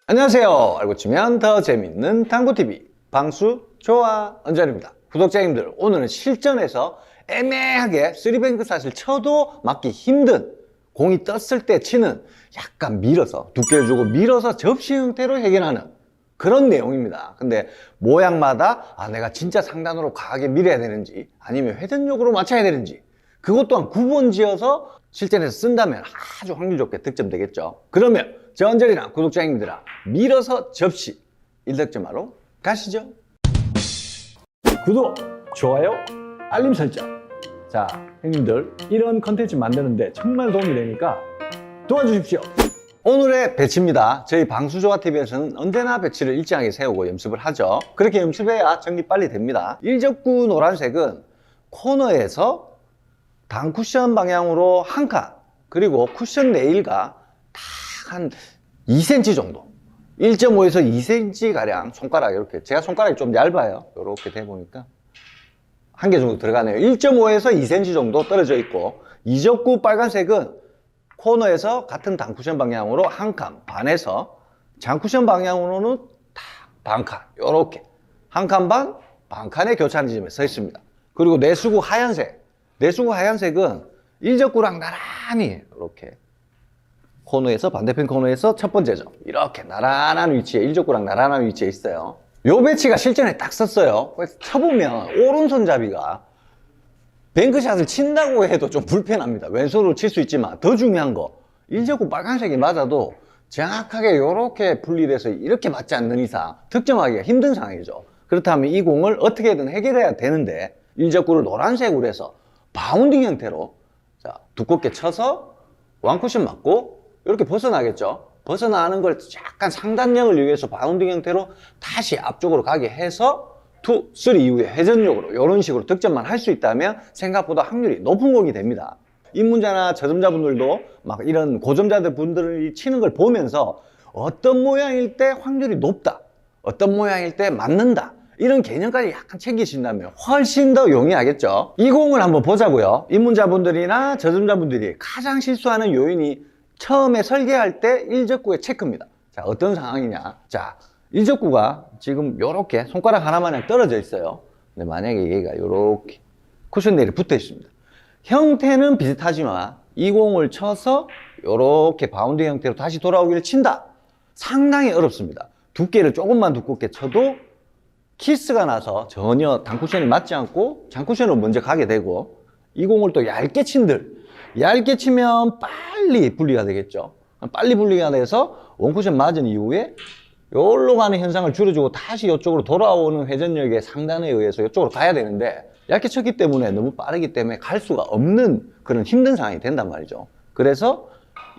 안녕하세요. 알고 치면 더 재밌는 당구TV 방수 좋아 은전입니다. 구독자님들, 오늘은 실전에서 애매하게 쓰리뱅크 샷을 쳐도 맞기 힘든 공이 떴을 때 치는 약간 밀어서 두께를 주고 밀어서 접시 형태로 해결하는 그런 내용입니다. 근데 모양마다 내가 진짜 상단으로 강하게 밀어야 되는지 아니면 회전력으로 맞춰야 되는지 그것 또한 구분 지어서 실전에서 쓴다면 아주 확률 좋게 득점 되겠죠. 그러면 전절이나 구독자님들아, 밀어서 접시 1득점하러 가시죠. 구독, 좋아요, 알림 설정. 자, 형님들, 이런 컨텐츠 만드는데 정말 도움이 되니까 도와주십시오. 오늘의 배치입니다. 저희 방수조화TV에서는 언제나 배치를 일정하게 세우고 연습을 하죠. 그렇게 연습해야 정리 빨리 됩니다. 일적구 노란색은 코너에서 당 쿠션 방향으로 한 칸, 그리고 쿠션 레일과 한 2cm 정도, 1.5에서 2cm 가량 손가락 이렇게, 제가 손가락이 좀 얇아요. 이렇게 대보니까 한 개 정도 들어가네요. 1.5에서 2cm 정도 떨어져 있고, 이적구 빨간색은 코너에서 같은 당 쿠션 방향으로 한 칸 반에서 장 쿠션 방향으로는 반 칸, 이렇게 한 칸 반, 반 칸의 교차하는 지점에 서 있습니다. 그리고 내수구 하얀색, 내수구 하얀색은 일적구랑 나란히 이렇게 코너에서, 반대편 코너에서 첫 번째 점, 이렇게 나란한 위치에, 일적구랑 나란한 위치에 있어요. 요 배치가 실전에 딱 썼어요. 그래서 쳐보면 오른손잡이가 뱅크샷을 친다고 해도 좀 불편합니다. 왼손으로 칠 수 있지만 더 중요한 거, 일적구 빨간색이 맞아도 정확하게 이렇게 분리돼서 이렇게 맞지 않는 이상 득점하기가 힘든 상황이죠. 그렇다면 이 공을 어떻게든 해결해야 되는데, 일적구를 노란색으로 해서 바운딩 형태로, 자, 두껍게 쳐서 완쿠션 맞고 이렇게 벗어나겠죠. 벗어나는 걸 약간 상단력을 위해서 바운딩 형태로 다시 앞쪽으로 가게 해서 2, 3 이후에 회전력으로 이런 식으로 득점만 할 수 있다면 생각보다 확률이 높은 공이 됩니다. 입문자나 저점자분들도 막 이런 고점자들 분들이 치는 걸 보면서 어떤 모양일 때 확률이 높다, 어떤 모양일 때 맞는다, 이런 개념까지 약간 챙기신다면 훨씬 더 용이하겠죠. 이 공을 한번 보자고요. 입문자분들이나 저점자분들이 가장 실수하는 요인이 처음에 설계할 때 일적구의 체크입니다. 자, 어떤 상황이냐. 자, 일적구가 지금 요렇게 손가락 하나마냥 떨어져 있어요. 근데 만약에 얘가 요렇게 쿠션 레일에 붙어 있습니다. 형태는 비슷하지만 이 공을 쳐서 요렇게 바운딩 형태로 다시 돌아오기를 친다. 상당히 어렵습니다. 두께를 조금만 두껍게 쳐도 키스가 나서 전혀 단쿠션이 맞지 않고 장쿠션으로 먼저 가게 되고, 이 공을 또 얇게 친들, 얇게 치면 빨리 분리가 되겠죠. 빨리 분리가 돼서 원쿠션 맞은 이후에 여기로 가는 현상을 줄여주고 다시 이쪽으로 돌아오는 회전력의 상단에 의해서 이쪽으로 가야 되는데, 얇게 쳤기 때문에 너무 빠르기 때문에 갈 수가 없는 그런 힘든 상황이 된단 말이죠. 그래서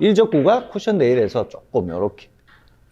일적구가 쿠션 레일에서 조금 이렇게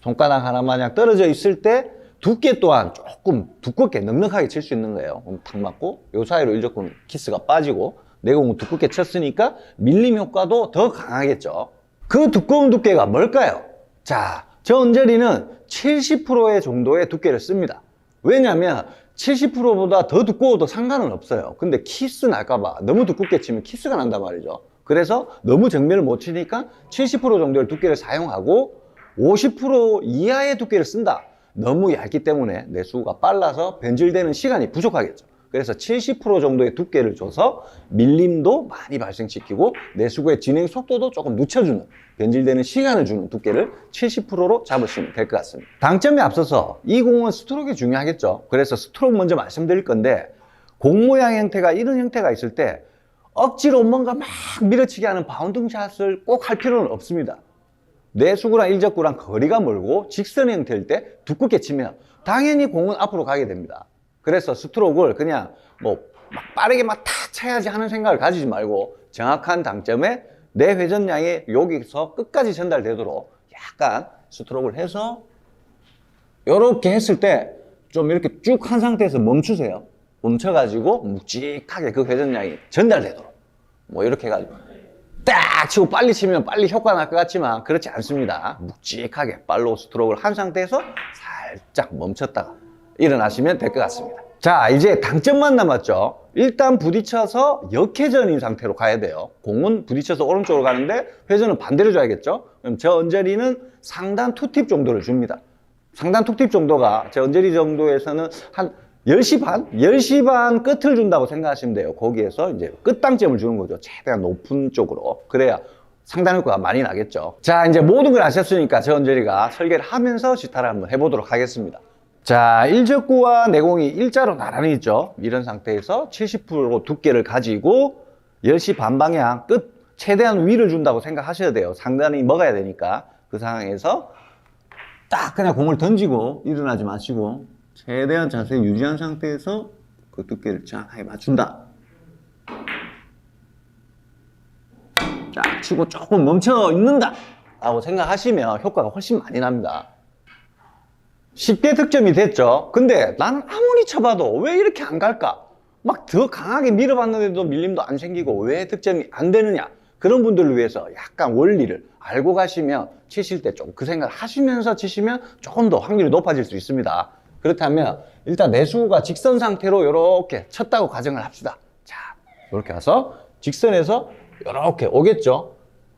손가락 하나 마냥 떨어져 있을 때 두께 또한 조금 두껍게 넉넉하게 칠 수 있는 거예요. 탁 맞고 요 사이로 일적구는 키스가 빠지고, 내공은 두껍게 쳤으니까 밀림 효과도 더 강하겠죠. 그 두꺼운 두께가 뭘까요? 자, 저 은저리는 70%의 정도의 두께를 씁니다. 왜냐면 70%보다 더 두꺼워도 상관은 없어요. 근데 키스 날까봐 너무 두껍게 치면 키스가 난단 말이죠. 그래서 너무 정면을 못 치니까 70% 정도의 두께를 사용하고 50% 이하의 두께를 쓴다. 너무 얇기 때문에 내수가 빨라서 변질되는 시간이 부족하겠죠. 그래서 70% 정도의 두께를 줘서 밀림도 많이 발생시키고 내수구의 진행 속도도 조금 늦춰주는, 변질되는 시간을 주는 두께를 70%로 잡으시면 될 것 같습니다. 당점에 앞서서 이 공은 스트로크가 중요하겠죠. 그래서 스트로크 먼저 말씀드릴 건데, 공 모양 형태가 이런 형태가 있을 때 억지로 뭔가 막 밀어치게 하는 바운딩 샷을 꼭 할 필요는 없습니다. 내수구랑 일적구랑 거리가 멀고 직선의 형태일 때 두껍게 치면 당연히 공은 앞으로 가게 됩니다. 그래서 스트로크를 그냥 뭐 막 빠르게 막 탁 쳐야지 하는 생각을 가지지 말고, 정확한 당점에 내 회전량이 여기서 끝까지 전달되도록 약간 스트로크를 해서 이렇게 했을 때 좀 이렇게 쭉 한 상태에서 멈추세요. 멈춰가지고 묵직하게 그 회전량이 전달되도록, 뭐 이렇게 해가지고 딱 치고 빨리 치면 빨리 효과 날 것 같지만 그렇지 않습니다. 묵직하게 팔로우 스트로크를 한 상태에서 살짝 멈췄다가 일어나시면 될 것 같습니다. 자, 이제 당점만 남았죠. 일단 부딪혀서 역회전인 상태로 가야 돼요. 공은 부딪혀서 오른쪽으로 가는데 회전은 반대로 줘야겠죠. 그럼 저 언저리는 상단 투팁 정도를 줍니다. 상단 투팁 정도가 제 언저리 정도에서는 한 10시 반? 10시 반 끝을 준다고 생각하시면 돼요. 거기에서 이제 끝당점을 주는 거죠. 최대한 높은 쪽으로. 그래야 상단 효과가 많이 나겠죠. 자, 이제 모든 걸 아셨으니까 저 언저리가 설계를 하면서 시타를 한번 해보도록 하겠습니다. 자, 일적구와 내공이 일자로 나란히 있죠. 이런 상태에서 70% 두께를 가지고 10시 반 방향 끝 최대한 위를 준다고 생각하셔야 돼요. 상단이 먹어야 되니까. 그 상황에서 딱 그냥 공을 던지고 일어나지 마시고 최대한 자세 유지한 상태에서 그 두께를 정확하게 맞춘다. 자, 치고 조금 멈춰 있는다 라고 생각하시면 효과가 훨씬 많이 납니다. 쉽게 득점이 됐죠. 근데 나는 아무리 쳐봐도 왜 이렇게 안 갈까? 막 더 강하게 밀어봤는데도 밀림도 안 생기고 왜 득점이 안 되느냐? 그런 분들을 위해서 약간 원리를 알고 가시면 치실 때 좀 그 생각을 하시면서 치시면 조금 더 확률이 높아질 수 있습니다. 그렇다면 일단 내수가 직선 상태로 이렇게 쳤다고 가정을 합시다. 자, 이렇게 와서 직선에서 이렇게 오겠죠.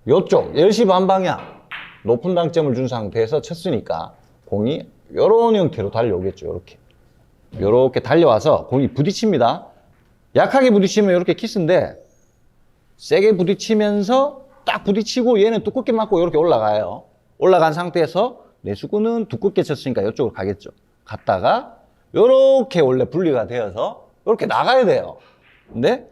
이쪽 10시 반 방향 높은 당점을 준 상태에서 쳤으니까 공이 이런 형태로 달려오겠죠. 이렇게 달려와서 공이 부딪힙니다. 약하게 부딪히면 이렇게 키스인데 세게 부딪히면서 딱 부딪히고 얘는 두껍게 맞고 이렇게 올라가요. 올라간 상태에서 내수구는 두껍게 쳤으니까 이쪽으로 가겠죠. 갔다가 이렇게 원래 분리가 되어서 이렇게 나가야 돼요. 근데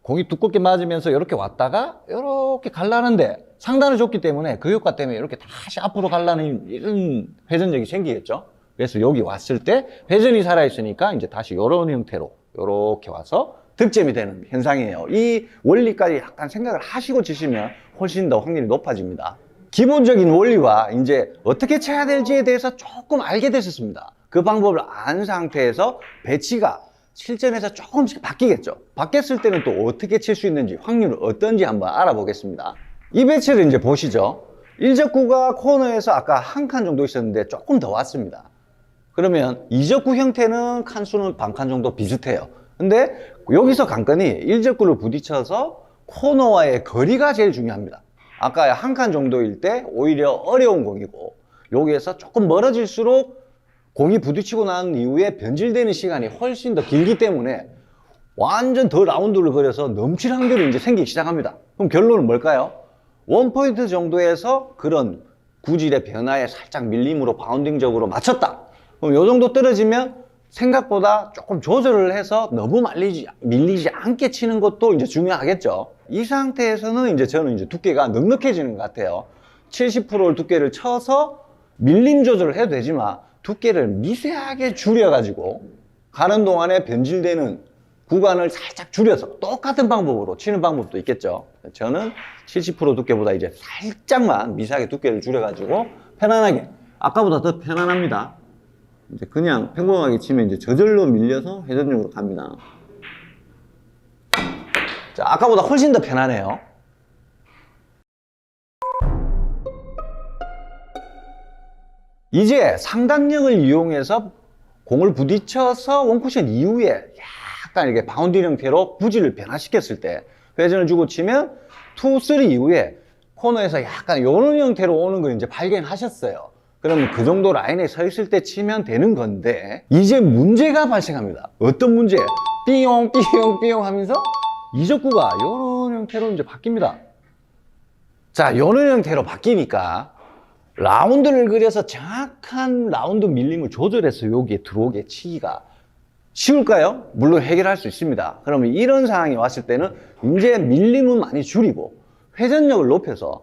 공이 두껍게 맞으면서 이렇게 왔다가 이렇게 갈라는데 상단을 줬기 때문에 그 효과 때문에 이렇게 다시 앞으로 갈라는 이런 회전력이 생기겠죠. 그래서 여기 왔을 때 회전이 살아있으니까 이제 다시 이런 형태로 이렇게 와서 득점이 되는 현상이에요. 이 원리까지 약간 생각을 하시고 치시면 훨씬 더 확률이 높아집니다. 기본적인 원리와 이제 어떻게 쳐야 될지에 대해서 조금 알게 되셨습니다. 그 방법을 안 상태에서 배치가 실전에서 조금씩 바뀌겠죠. 바뀌었을 때는 또 어떻게 칠 수 있는지 확률은 어떤지 한번 알아보겠습니다. 이 배치를 이제 보시죠. 일적구가 코너에서 아까 한 칸 정도 있었는데 조금 더 왔습니다. 그러면 이적구 형태는 칸수는 반 칸 정도 비슷해요. 근데 여기서 관건이 일적구를 부딪혀서 코너와의 거리가 제일 중요합니다. 아까 한 칸 정도일 때 오히려 어려운 공이고 여기에서 조금 멀어질수록 공이 부딪히고 난 이후에 변질되는 시간이 훨씬 더 길기 때문에 완전 더 라운드를 그려서 넘칠 확률이 이제 생기기 시작합니다. 그럼 결론은 뭘까요? 원포인트 정도에서 그런 구질의 변화에 살짝 밀림으로 바운딩적으로 맞췄다. 그럼 요 정도 떨어지면 생각보다 조금 조절을 해서 너무 밀리지 않게 치는 것도 이제 중요하겠죠. 이 상태에서는 이제 저는 이제 두께가 넉넉해지는 것 같아요. 70%를 두께를 쳐서 밀림 조절을 해도 되지만 두께를 미세하게 줄여가지고 가는 동안에 변질되는 구간을 살짝 줄여서 똑같은 방법으로 치는 방법도 있겠죠. 저는 70% 두께보다 이제 살짝만 미세하게 두께를 줄여가지고 편안하게, 아까보다 더 편안합니다. 이제 그냥 평범하게 치면 이제 저절로 밀려서 회전력으로 갑니다. 자, 아까보다 훨씬 더 편하네요. 이제 상단력을 이용해서 공을 부딪혀서 원쿠션 이후에 약간 이렇게 바운딩 형태로 부지를 변화시켰을 때 회전을 주고 치면 2, 3 이후에 코너에서 약간 이런 형태로 오는 걸 이제 발견하셨어요. 그러면 그 정도 라인에 서 있을 때 치면 되는 건데 이제 문제가 발생합니다. 어떤 문제? 삐용 삐용 삐용 하면서 이적구가 이런 형태로 이제 바뀝니다. 자, 이런 형태로 바뀌니까 라운드를 그려서 정확한 라운드 밀림을 조절해서 여기에 들어오게 치기가 쉬울까요? 물론 해결할 수 있습니다. 그러면 이런 상황이 왔을 때는 이제 밀림은 많이 줄이고 회전력을 높여서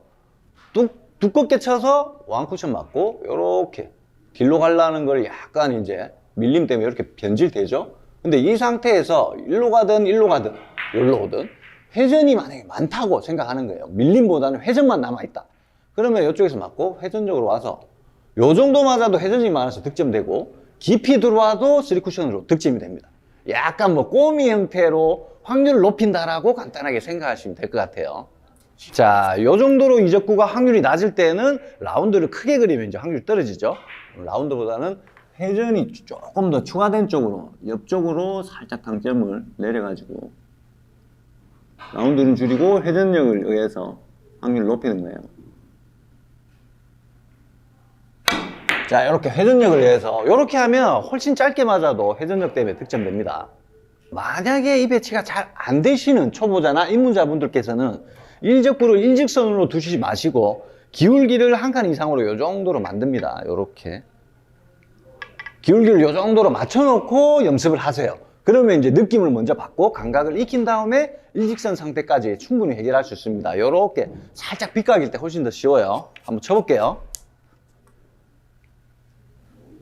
두껍게 쳐서 원쿠션 맞고 이렇게 뒤로 가려는 걸 약간 이제 밀림 때문에 이렇게 변질되죠. 근데 이 상태에서 일로 가든 일로 오든 회전이 만약에 많다고 생각하는 거예요. 밀림보다는 회전만 남아있다. 그러면 이쪽에서 맞고 회전적으로 와서 요 정도 맞아도 회전이 많아서 득점되고 깊이 들어와도 3쿠션으로 득점이 됩니다. 약간 뭐 꼬미 형태로 확률을 높인다라고 간단하게 생각하시면 될 것 같아요. 자, 요 정도로 이적구가 확률이 낮을 때는 라운드를 크게 그리면 이제 확률이 떨어지죠. 라운드보다는 회전이 조금 더 추가된 쪽으로, 옆쪽으로 살짝 당점을 내려가지고 라운드를 줄이고 회전력을 의해서 확률을 높이는 거예요. 자, 이렇게 회전력을 위해서 이렇게 하면 훨씬 짧게 맞아도 회전력 때문에 득점됩니다. 만약에 이 배치가 잘 안 되시는 초보자나 입문자분들께서는 일적구를 일직선으로 두시지 마시고 기울기를 한 칸 이상으로 이 정도로 만듭니다. 이렇게 기울기를 이 정도로 맞춰놓고 연습을 하세요. 그러면 이제 느낌을 먼저 받고 감각을 익힌 다음에 일직선 상태까지 충분히 해결할 수 있습니다. 이렇게 살짝 빗각일 때 훨씬 더 쉬워요. 한번 쳐볼게요.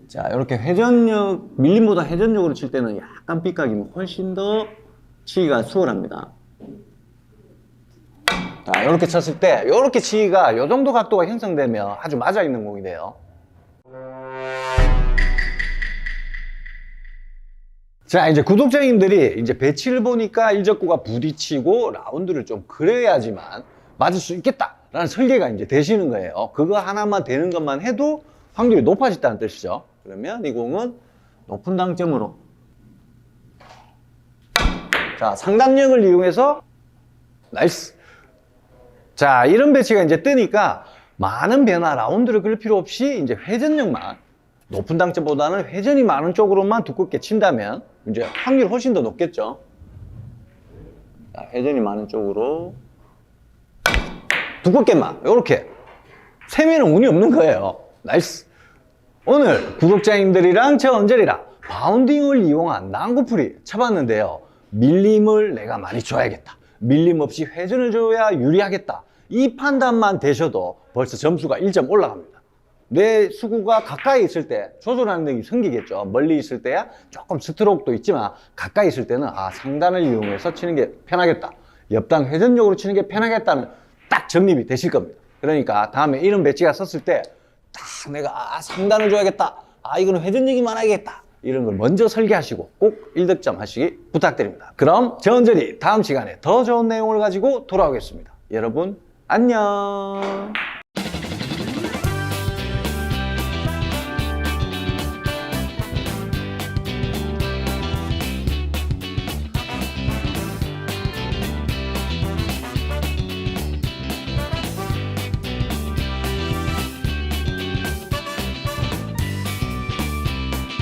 자, 이렇게 회전력, 밀림보다 회전력으로 칠 때는 약간 빗각이면 훨씬 더 치기가 수월합니다. 자, 이렇게 쳤을 때 이렇게 치기가 이 정도 각도가 형성되면 아주 맞아 있는 공이 돼요. 자, 이제 구독자님들이 이제 배치를 보니까 일적구가 부딪히고 라운드를 좀 그려야지만 맞을 수 있겠다라는 설계가 이제 되시는 거예요. 그거 하나만 되는 것만 해도 확률이 높아졌다는 뜻이죠. 그러면 이 공은 높은 당점으로, 자, 상단력을 이용해서 나이스. 자, 이런 배치가 이제 뜨니까 많은 변화, 라운드를 그릴 필요 없이 이제 회전력만, 높은 당점보다는 회전이 많은 쪽으로만 두껍게 친다면 이제 확률이 훨씬 더 높겠죠. 자, 회전이 많은 쪽으로 두껍게만 이렇게 세면은 운이 없는 거예요. 나이스. 오늘 구독자님들이랑 저 언저리랑 바운딩을 이용한 낭구풀이 쳐봤는데요. 밀림을 내가 많이 줘야겠다, 밀림 없이 회전을 줘야 유리하겠다, 이 판단만 되셔도 벌써 점수가 1점 올라갑니다. 내 수구가 가까이 있을 때 조절하는 능력이 생기겠죠. 멀리 있을 때야 조금 스트로크도 있지만 가까이 있을 때는 상단을 이용해서 치는 게 편하겠다, 옆당 회전력으로 치는 게 편하겠다는 딱 정립이 되실 겁니다. 그러니까 다음에 이런 배치가 썼을 때 딱 내가 상단을 줘야겠다, 이거는 회전력이 많아야겠다, 이런 걸 먼저 설계하시고 꼭 1득점 하시기 부탁드립니다. 그럼 저 언저리 다음 시간에 더 좋은 내용을 가지고 돌아오겠습니다. 여러분 안녕.